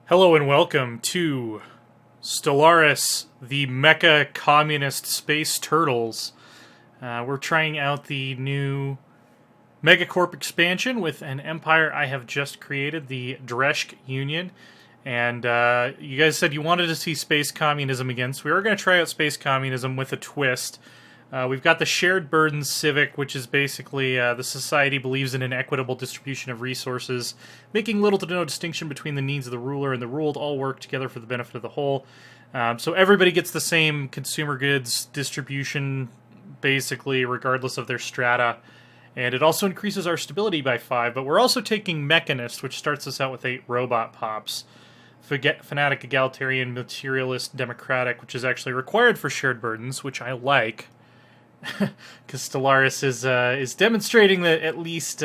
Hello and welcome to Stellaris, the Mecha Communist Space Turtles. We're trying out the new Megacorp expansion with an empire I have just created, the Dreshk Union. And you guys said you wanted to see space communism again, so we are going to try out space communism with a twist. We've got the Shared Burdens Civic, which is basically the society believes in an equitable distribution of resources, making little to no distinction between the needs of the ruler and the ruled, all work together for the benefit of the whole. So everybody gets the same consumer goods distribution, basically, regardless of their strata. And it also increases our stability by 5, but we're also taking Mechanist, which starts us out with 8 robot pops. Fanatic, Egalitarian, Materialist, Democratic, which is actually required for Shared Burdens, which I like. Because Stellaris is demonstrating that at least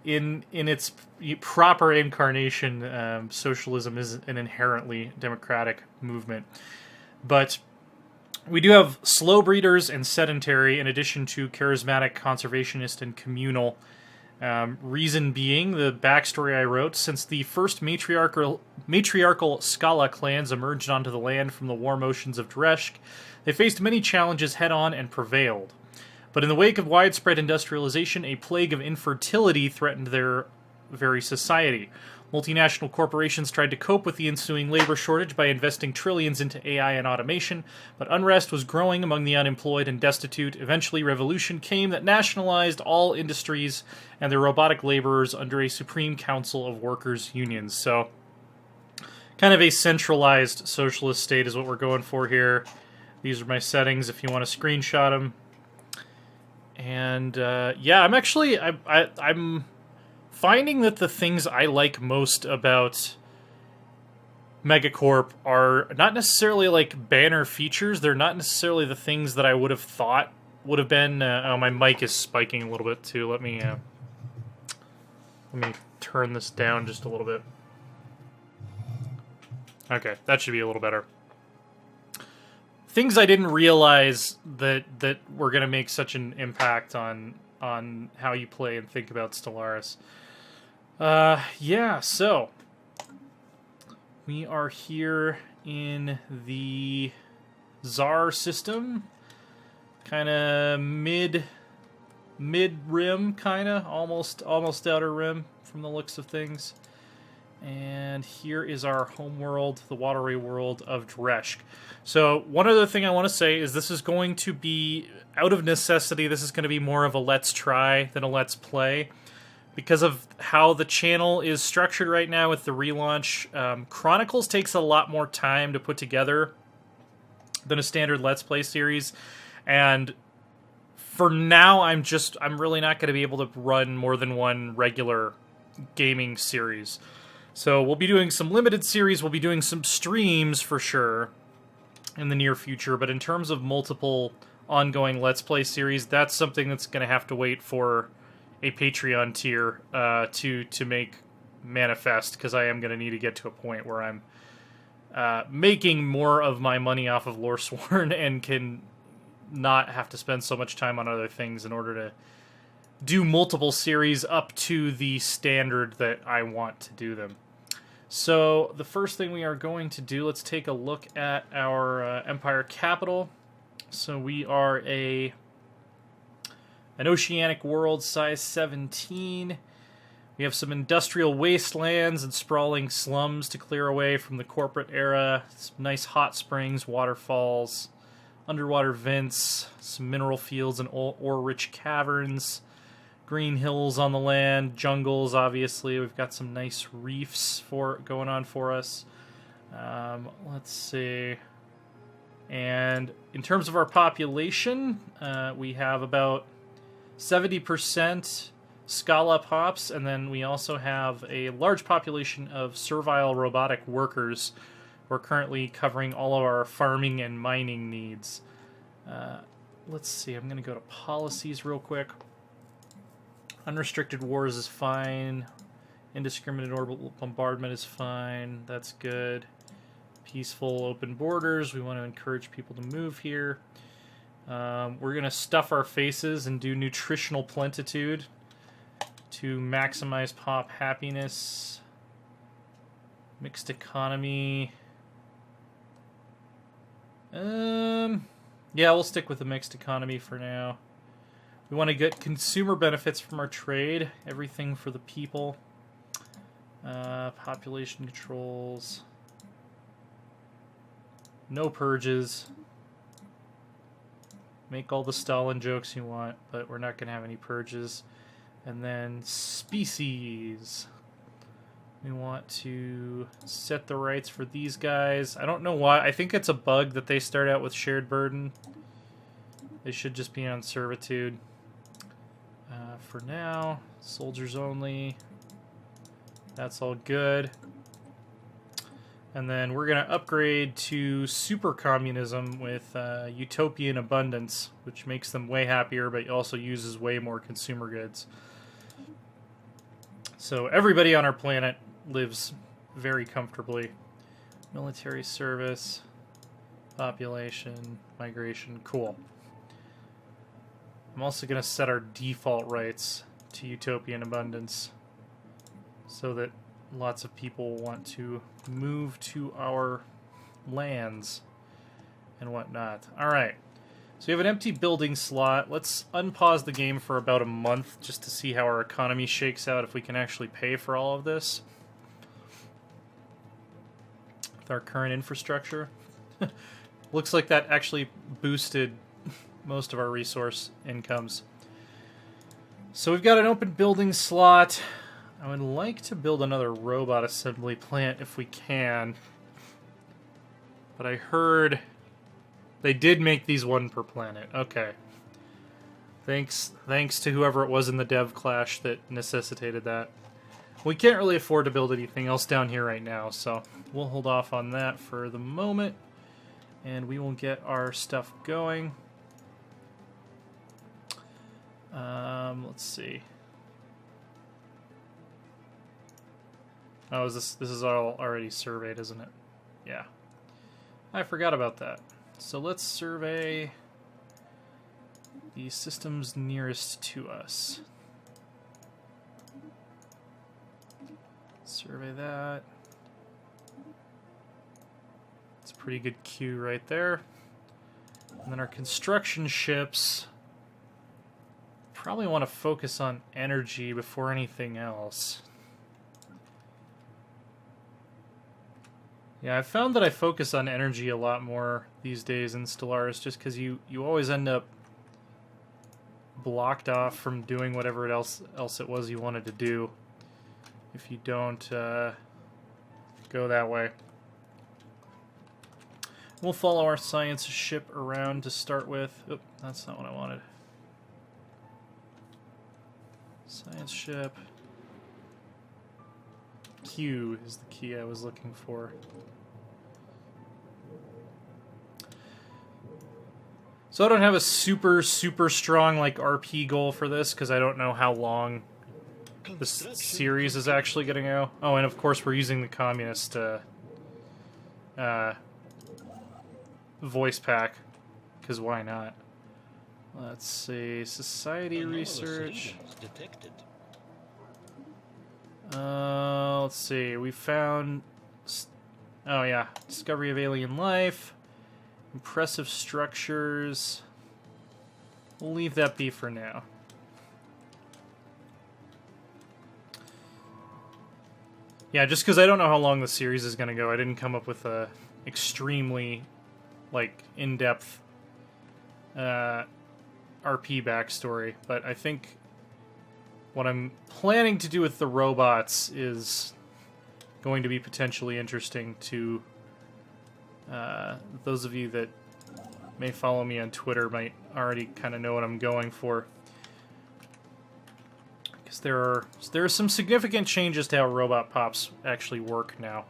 in its proper incarnation, socialism is an inherently democratic movement. But we do have slow breeders and sedentary, in addition to charismatic, conservationist, and communal. Reason being, the backstory I wrote, since the first matriarchal Skalla clans emerged onto the land from the warm oceans of Dreshk, they faced many challenges head-on and prevailed. But in the wake of widespread industrialization, a plague of infertility threatened their very society. Multinational corporations tried to cope with the ensuing labor shortage by investing trillions into AI and automation, but unrest was growing among the unemployed and destitute. Eventually, revolution came that nationalized all industries and their robotic laborers under a supreme council of workers' unions. So, kind of a centralized socialist state is what we're going for here. These are my settings if you want to screenshot them. And, yeah, I'm finding that the things I like most about Megacorp are not necessarily like banner features. They're not necessarily the things that I would have thought would have been. Oh, my mic is spiking a little bit too. Let me turn this down just a little bit. Okay, that should be a little better. Things I didn't realize that were going to make such an impact on how you play and think about Stellaris. Yeah, so we are here in the Tsar system, kind of mid rim, kind of almost outer rim from the looks of things. And here is our homeworld, the watery world of Dreshk. So one other thing I want to say is this is going to be, out of necessity, this is going to be more of a let's try than a let's play. Because of how the channel is structured right now with the relaunch, Chronicles takes a lot more time to put together than a standard Let's Play series. And for now, I'm really not going to be able to run more than one regular gaming series. So we'll be doing some limited series, we'll be doing some streams for sure in the near future, but in terms of multiple ongoing Let's Play series, that's something that's going to have to wait for a Patreon tier to make manifest, because I am going to need to get to a point where I'm making more of my money off of Loresworn and can not have to spend so much time on other things in order to do multiple series up to the standard that I want to do them. So the first thing we are going to do, let's take a look at our Empire capital. So we are an oceanic world, size 17. We have some industrial wastelands and sprawling slums to clear away from the corporate era. Some nice hot springs, waterfalls, underwater vents, some mineral fields and ore-rich caverns. Green hills on the land, jungles, obviously. We've got some nice reefs going on for us. Let's see. And in terms of our population, we have about 70% Skalla pops, and then we also have a large population of servile robotic workers who are currently covering all of our farming and mining needs. Let's see. I'm going to go to policies real quick. Unrestricted wars is fine. Indiscriminate orbital bombardment is fine. That's good. Peaceful open borders. We want to encourage people to move here. We're going to stuff our faces and do nutritional plentitude to maximize pop happiness. Mixed economy. Yeah, we'll stick with the mixed economy for now. We want to get consumer benefits from our trade. Everything for the people. Population controls. No purges. Make all the Stalin jokes you want, but we're not going to have any purges. And then species. We want to set the rights for these guys. I don't know why. I think it's a bug that they start out with shared burden. They should just be on servitude. For now, soldiers only. That's all good. And then we're going to upgrade to super communism with utopian abundance, which makes them way happier, but also uses way more consumer goods. So everybody on our planet lives very comfortably. Military service, population, migration, cool. I'm also going to set our default rights to utopian abundance so that lots of people want to move to our lands and whatnot. Alright, so we have an empty building slot. Let's unpause the game for about a month just to see how our economy shakes out, if we can actually pay for all of this with our current infrastructure. Looks like that actually boosted most of our resource incomes. So we've got an open building slot. I would like to build another robot assembly plant if we can. But I heard they did make these one per planet. Okay. Thanks to whoever it was in the dev clash that necessitated that. We can't really afford to build anything else down here right now, so we'll hold off on that for the moment. And we will get our stuff going. Let's see. Oh, this is all already surveyed, isn't it? Yeah. I forgot about that. So let's survey the systems nearest to us. Survey that. It's a pretty good queue right there. And then our construction ships probably want to focus on energy before anything else. Yeah, I've found that I focus on energy a lot more these days in Stellaris, just because you always end up blocked off from doing whatever else it was you wanted to do if you don't go that way. We'll follow our science ship around to start with. Oop, that's not what I wanted. Science ship. Q is the key I was looking for. So I don't have a super strong like RP goal for this because I don't know how long this series is actually going to go. Oh, and of course we're using the communist voice pack because why not? Let's see, society research. Let's see, we found, oh yeah, discovery of alien life, impressive structures. We'll leave that be for now. Yeah, just because I don't know how long the series is going to go, I didn't come up with a extremely, like, in-depth RP backstory, but I think what I'm planning to do with the robots is going to be potentially interesting to those of you that may follow me on Twitter might already kind of know what I'm going for. Because there are some significant changes to how robot pops actually work now.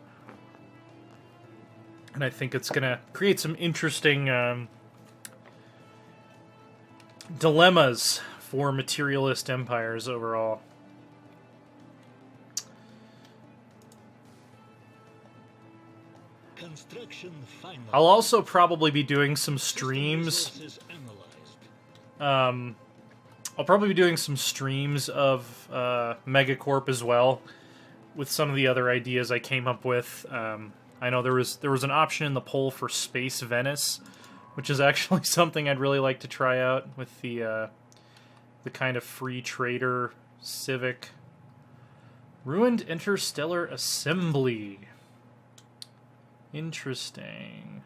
And I think it's going to create some interesting dilemmas for materialist empires overall. I'll also probably be doing some streams. I'll probably be doing some streams of Megacorp as well, with some of the other ideas I came up with. I know there was an option in the poll for Space Venice, which is actually something I'd really like to try out with the kind of free trader civic. Ruined Interstellar Assembly. Interesting.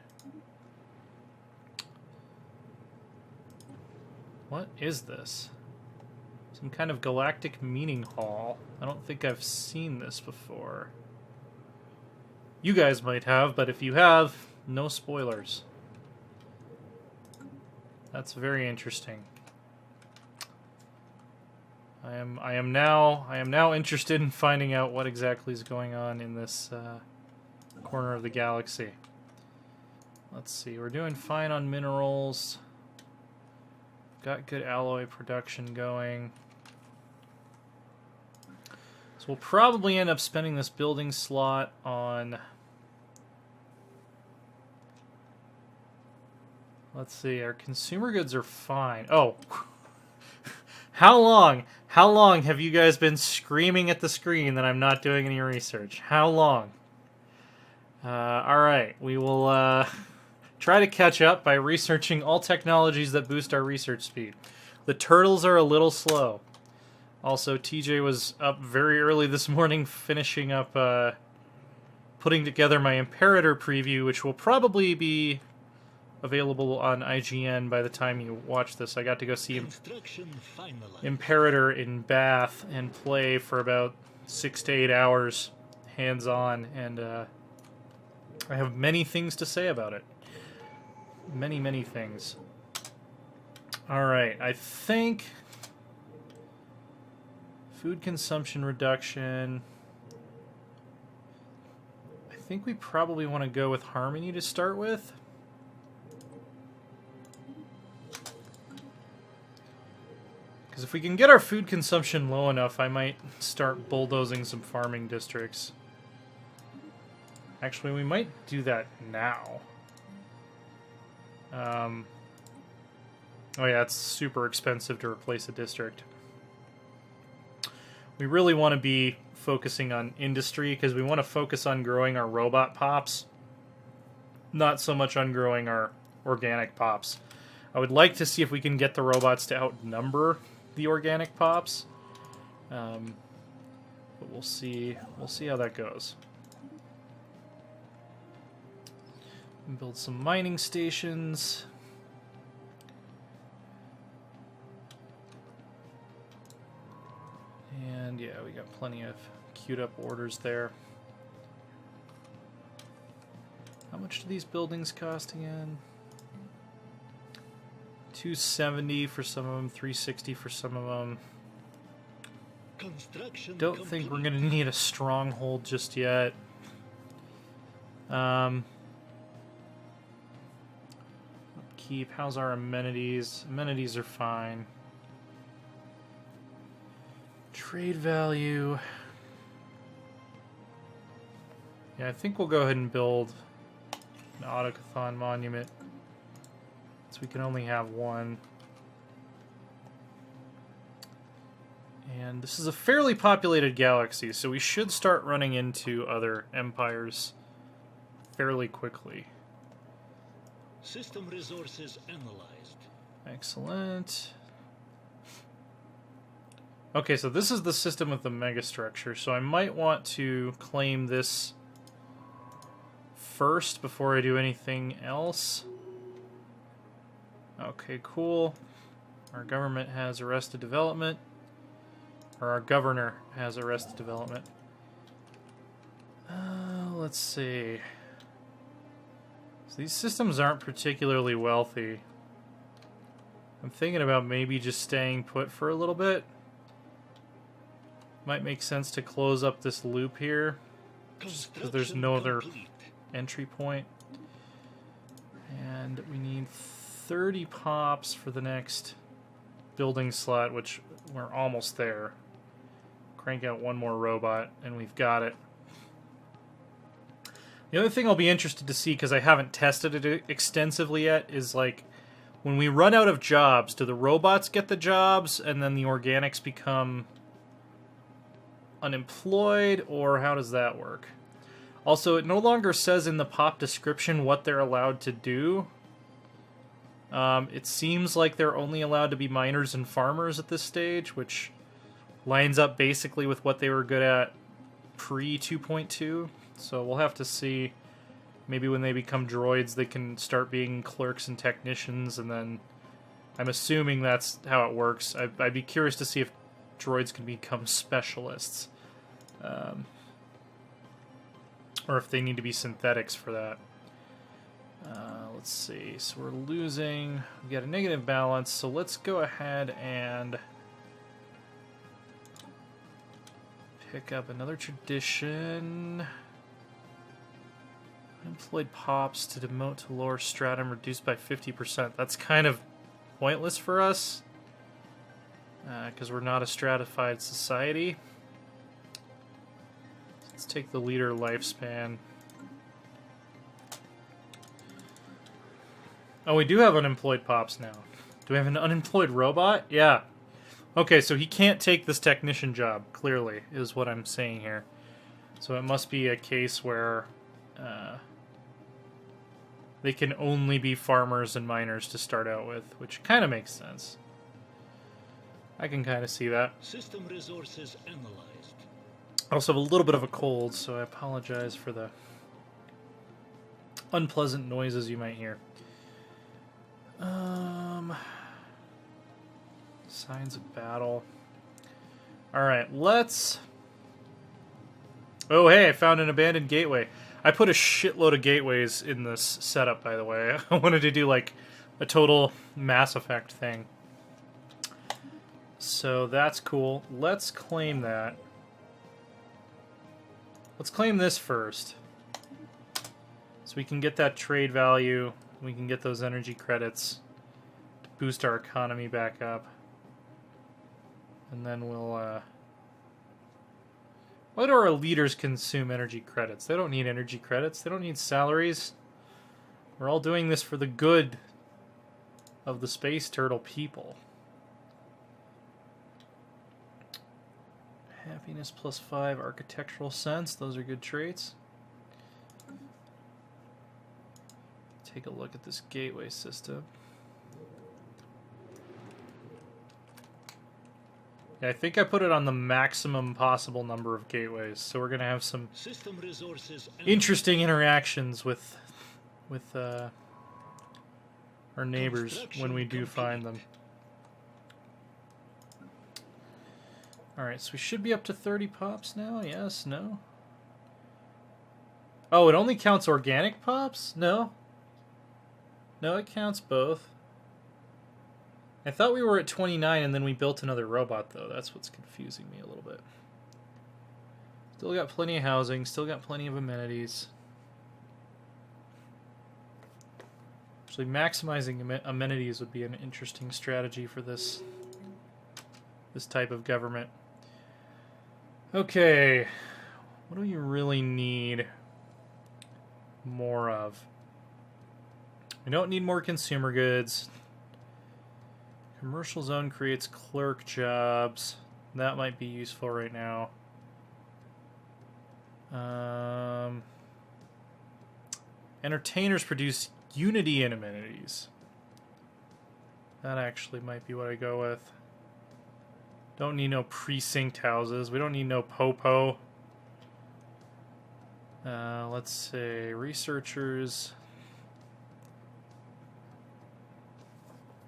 What is this? Some kind of galactic meeting hall. I don't think I've seen this before. You guys might have, but if you have, no spoilers. That's very interesting. I am now interested in finding out what exactly is going on in this corner of the galaxy. Let's see, we're doing fine on minerals. Got good alloy production going. So we'll probably end up spending this building slot on... Let's see, our consumer goods are fine. Oh, how long have you guys been screaming at the screen that I'm not doing any research? How long? Alright, we will try to catch up by researching all technologies that boost our research speed. The turtles are a little slow. Also, TJ was up very early this morning finishing up putting together my Imperator preview, which will probably be available on IGN by the time you watch this. I got to go see Imperator in Bath and play for about 6 to 8 hours, hands-on, and I have many things to say about it. Many things. Alright, I think... Food consumption reduction... I think we probably want to go with Harmony to start with. Because if we can get our food consumption low enough, I might start bulldozing some farming districts. Actually, we might do that now. Oh yeah, it's super expensive to replace a district. We really want to be focusing on industry, because we want to focus on growing our robot pops. Not so much on growing our organic pops. I would like to see if we can get the robots to outnumber the organic pops, but we'll see how that goes. Build some mining stations. And yeah, we got plenty of queued up orders there. How much do these buildings cost again? 270 for some of them, 360 for some of them. Don't think we're going to need a stronghold just yet. Keep. How's our amenities? Amenities are fine. Trade value. Yeah, I think we'll go ahead and build an Autocathon monument. So we can only have one. And this is a fairly populated galaxy, so we should start running into other empires fairly quickly. System resources analyzed. Excellent. Okay, so this is the system with the megastructure, so I might want to claim this first before I do anything else. Okay, cool. Our government has arrested development. Or our governor has arrested development. Let's see. So these systems aren't particularly wealthy. I'm thinking about maybe just staying put for a little bit. Might make sense to close up this loop here, just because there's no other entry point. And we need 30 pops for the next building slot, which we're almost there. Crank out one more robot, and we've got it. The other thing I'll be interested to see, because I haven't tested it extensively yet, is like, when we run out of jobs, do the robots get the jobs, and then the organics become unemployed, or how does that work? Also, it no longer says in the pop description what they're allowed to do. It seems like they're only allowed to be miners and farmers at this stage, which lines up basically with what they were good at pre-2.2. So we'll have to see. Maybe when they become droids, they can start being clerks and technicians, and then I'm assuming that's how it works. I'd be curious to see if droids can become specialists. Or if they need to be synthetics for that. Let's see. So we're losing. We got a negative balance. So let's go ahead and pick up another tradition. Unemployed pops to demote to lower stratum reduced by 50%. That's kind of pointless for us because we're not a stratified society. Let's take the leader lifespan. Oh, we do have unemployed pops now. Do we have an unemployed robot? Yeah. Okay, so he can't take this technician job, clearly, is what I'm saying here. So it must be a case where they can only be farmers and miners to start out with, which kind of makes sense. I can kind of see that. System resources analyzed. I also have a little bit of a cold, so I apologize for the unpleasant noises you might hear. Signs of battle. Alright, let's... Oh, hey, I found an abandoned gateway. I put a shitload of gateways in this setup, by the way. I wanted to do, like, a total Mass Effect thing. So that's cool. Let's claim that. Let's claim this first. So we can get that trade value. We can get those energy credits to boost our economy back up. And then we'll, why do our leaders consume energy credits? They don't need energy credits. They don't need salaries. We're all doing this for the good of the space turtle people. Happiness +5, architectural sense. Those are good traits. Take a look at this gateway system. Yeah, I think I put it on the maximum possible number of gateways, so we're going to have some System resources interesting interactions with our neighbors when we do find them. Alright, so we should be up to 30 pops now? Yes? No? Oh, it only counts organic pops? No? No, it counts both. I thought we were at 29 and then we built another robot, though. That's what's confusing me a little bit. Still got plenty of housing, still got plenty of amenities. Actually, maximizing amenities would be an interesting strategy for this type of government. Okay, what do we really need more of? We don't need more consumer goods. Commercial zone creates clerk jobs. That might be useful right now. Entertainers produce unity and amenities. That actually might be what I go with. Don't need no precinct houses. We don't need no popo. Let's say researchers.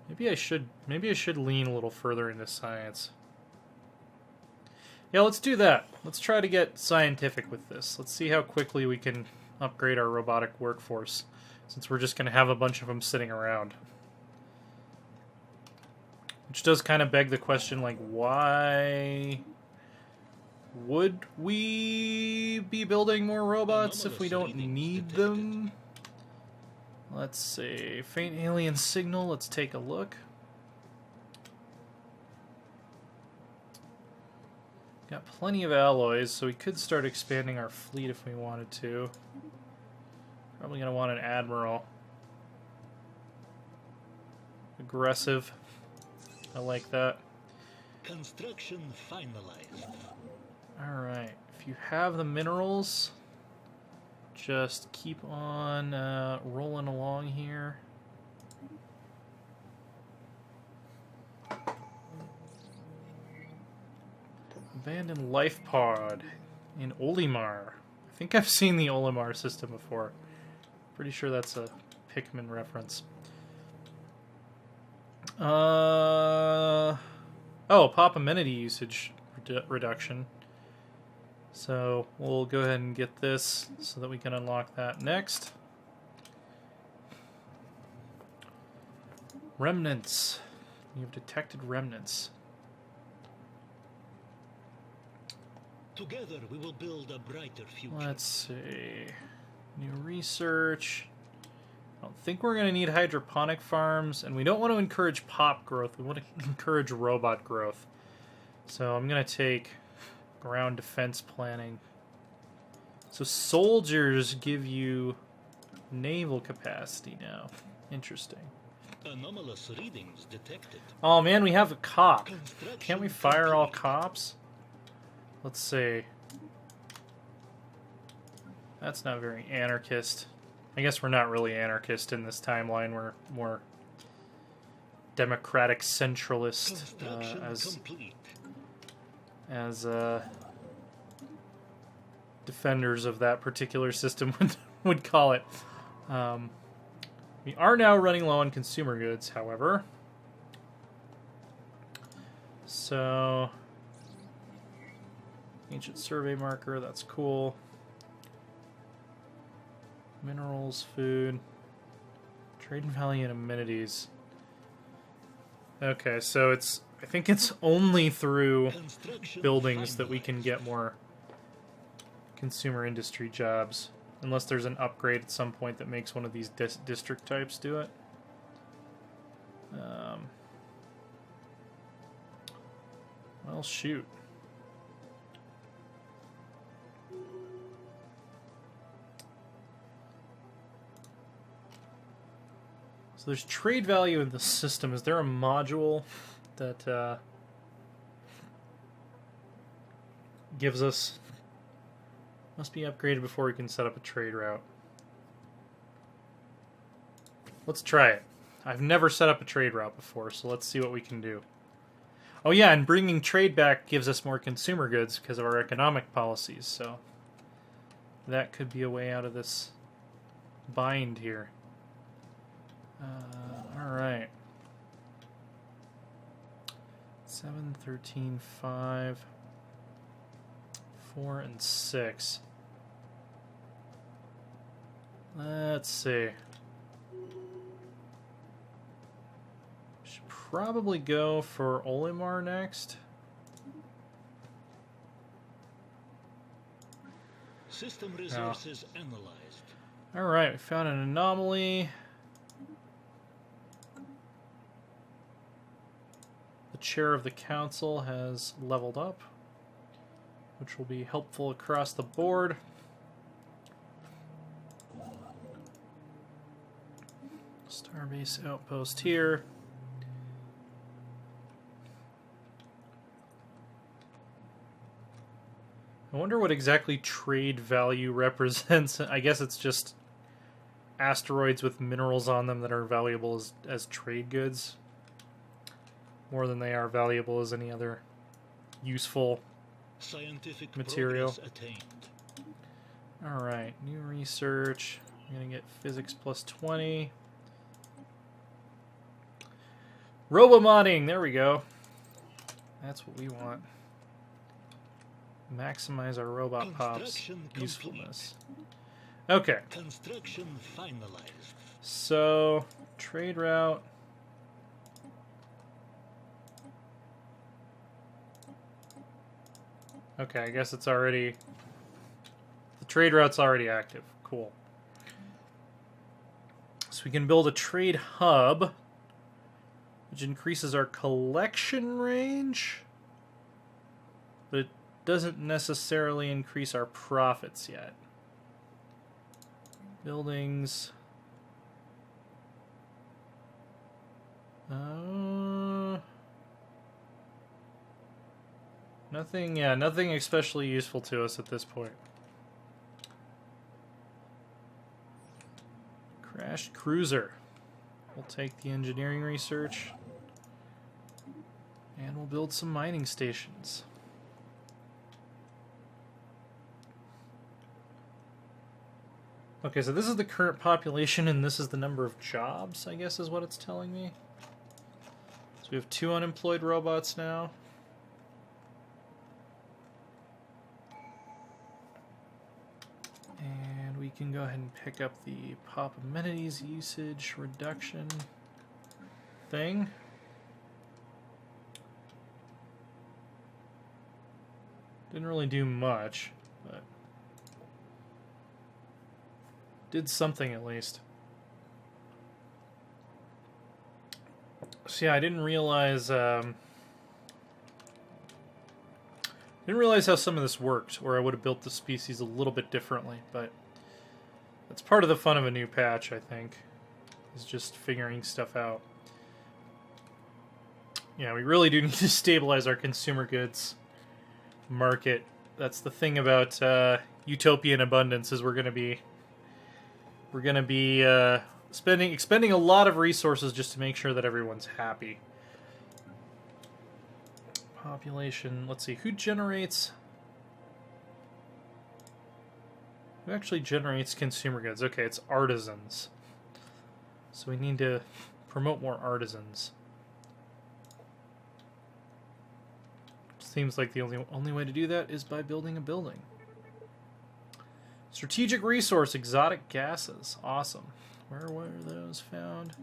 Maybe I should lean a little further into science. Yeah, let's do that. Let's try to get scientific with this. Let's see how quickly we can upgrade our robotic workforce, since we're just going to have a bunch of them sitting around. Which does kind of beg the question, like, why would we be building more robots if we don't need them? Let's see. Faint alien signal. Let's take a look. Got plenty of alloys, so we could start expanding our fleet if we wanted to. Probably going to want an admiral. Aggressive. I like that. Construction finalized. Alright, if you have the minerals, just keep on rolling along here. Abandoned life pod in Olimar. I think I've seen the Olimar system before. Pretty sure that's a Pikmin reference. Oh, pop amenity usage reduction. So we'll go ahead and get this so that we can unlock that next. Remnants. You have detected remnants. Together we will build a brighter future. Let's see. New research. I don't think we're going to need hydroponic farms, and we don't want to encourage pop growth. We want to encourage robot growth. So I'm going to take ground defense planning. So soldiers give you naval capacity now. Interesting. Anomalous readings detected. Oh man, we have a cop. Construction Can't we fire all complete. cops? Let's see. That's not very anarchist. I guess we're not really anarchist in this timeline. We're more democratic centralist, Construction complete. as defenders of that particular system would call it. We are now running low on consumer goods, however. So, ancient survey marker, that's cool. Minerals, food, trade value, and amenities. Okay, so I think it's only through Construction buildings that we can finalized. get more consumer industry jobs. Unless there's an upgrade at some point that makes one of these district types do it. Well, shoot. So there's trade value in the system. Is there a module that gives us... Must be upgraded before we can set up a trade route. Let's try it. I've never set up a trade route before, so let's see what we can do. Oh yeah, and bringing trade back gives us more consumer goods because of our economic policies, so that could be a way out of this bind here. Alright. 7, 13, 5, 4, and 6. Let's see. Should probably go for Olimar next. System resources analyzed. Alright, we found an anomaly. The chair of the council has leveled up, which will be helpful across the board. Starbase outpost here. I wonder what exactly trade value represents. I guess it's just asteroids with minerals on them that are valuable as trade goods. More than they are valuable as any other useful Scientific material. progress attained. Alright, new research. I'm going to get physics plus 20. Robomodding, there we go. That's what we want. Maximize our robot pops Construction complete. usefulness. Okay, Construction finalized. so trade route. Okay, I guess it's already... The trade route's already active. Cool. So we can build a trade hub, which increases our collection range, but it doesn't necessarily increase our profits yet. Buildings. Nothing, yeah, nothing especially useful to us at this point. Crashed cruiser. We'll take the engineering research. And we'll build some mining stations. Okay, so this is the current population, and this is the number of jobs, I guess is what it's telling me. So we have 2 unemployed robots now. And we can go ahead and pick up the pop amenities usage reduction thing. Didn't really do much, but did something at least. So yeah, I didn't realize how some of this worked, or I would have built the species a little bit differently, but that's part of the fun of a new patch, I think, is just figuring stuff out. Yeah, we really do need to stabilize our consumer goods market. That's the thing about utopian abundance, is we're gonna be expending a lot of resources just to make sure that everyone's happy. Population, let's see, who actually generates consumer goods? Okay, it's artisans. So we need to promote more artisans. Seems like the only way to do that is by building a building. Strategic resource, exotic gases. Awesome. Where were those found?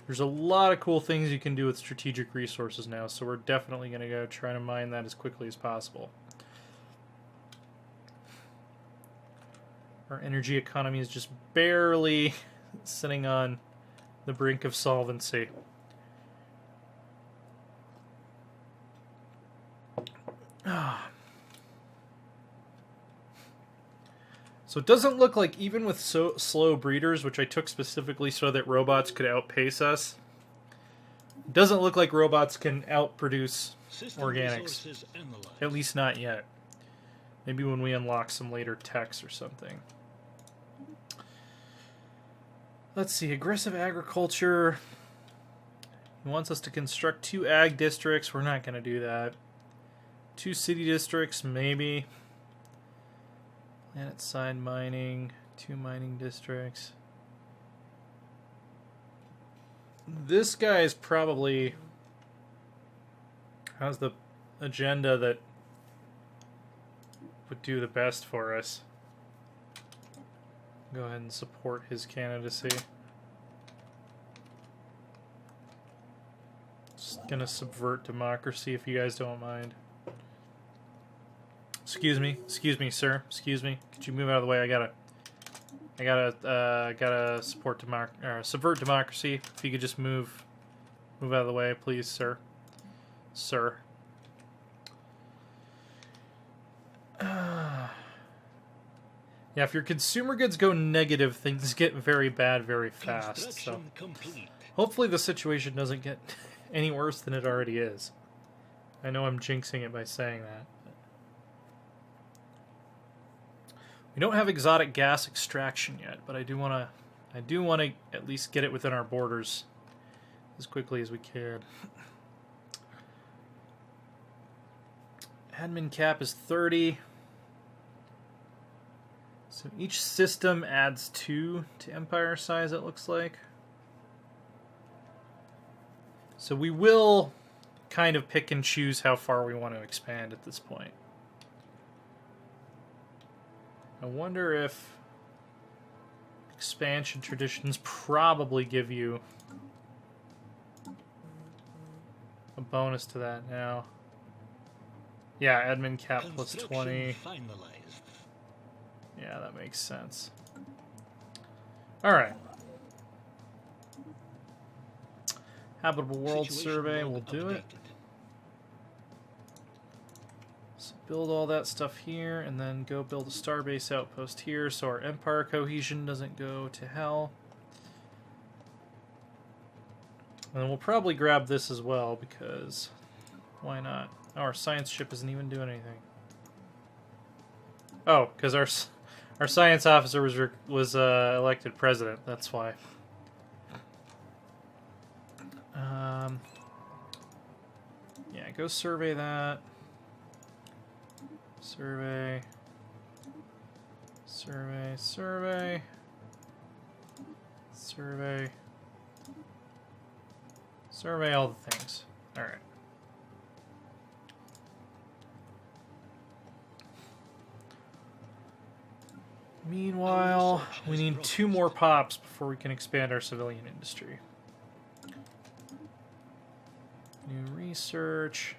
There's a lot of cool things you can do with strategic resources now, so we're definitely going to go try to mine that as quickly as possible. Our energy economy is just barely sitting on the brink of solvency. So it doesn't look like, even with slow breeders, which I took specifically so that robots could outpace us, it doesn't look like robots can outproduce organics. At least not yet. Maybe when we unlock some later techs or something. Let's see, aggressive agriculture. He wants us to construct 2 ag districts. We're not going to do that. 2 city districts, maybe. Planet side mining, 2 mining districts. This guy is probably has the agenda that would do the best for us. Go ahead and support his candidacy. Just gonna subvert democracy, if you guys don't mind. Excuse me, sir. Excuse me. Could you move out of the way? I gotta support subvert democracy. If you could just move out of the way, please, sir. Sir. Yeah, if your consumer goods go negative, things get very bad very fast. So hopefully the situation doesn't get any worse than it already is. I know I'm jinxing it by saying that. We don't have exotic gas extraction yet, but I do want to at least get it within our borders as quickly as we can. Admin cap is 30. So each system adds 2 to empire size, it looks like. So we will kind of pick and choose how far we want to expand at this point. I wonder if expansion traditions probably give you a bonus to that now. Yeah, admin cap plus 20. Finalized. Yeah, that makes sense. Alright. Habitable world survey, we'll do it. So build all that stuff here, and then go build a starbase outpost here so our empire cohesion doesn't go to hell. And then we'll probably grab this as well, because why not? Oh, our science ship isn't even doing anything. Oh, because our science officer was elected president. That's why. Yeah, go survey that. Survey. Survey. Survey. Survey. Survey all the things. All right. Meanwhile, we need 2 more pops before we can expand our civilian industry. New research.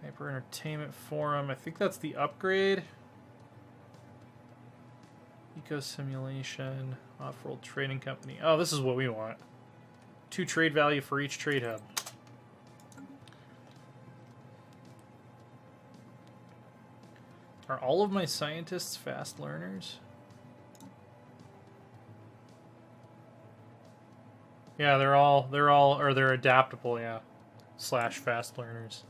Hyper Entertainment Forum. I think that's the upgrade. Eco Simulation. Off-World Trading Company. Oh, this is what we want. 2 trade value for each trade hub. Are all of my scientists fast learners? Yeah, they're adaptable, yeah. / fast learners.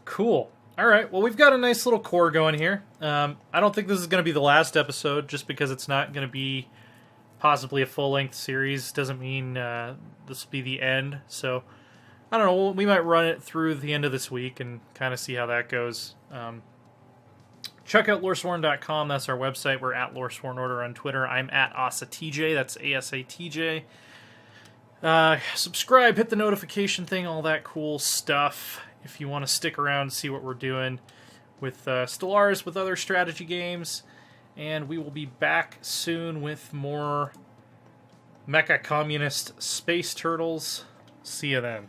Cool. All right, well, we've got a nice little core going here. I don't think this is going to be the last episode, just because it's not going to be possibly a full-length series. Doesn't mean this will be the end. So, I don't know, we might run it through the end of this week and kind of see how that goes. Check out Loresworn.com. That's our website. We're at Loresworn Order on Twitter. I'm at AsaTJ. That's ASATJ. Subscribe, hit the notification thing, all that cool stuff. If you want to stick around and see what we're doing with Stellaris, with other strategy games. And we will be back soon with more Mecha Communist Space Turtles. See you then.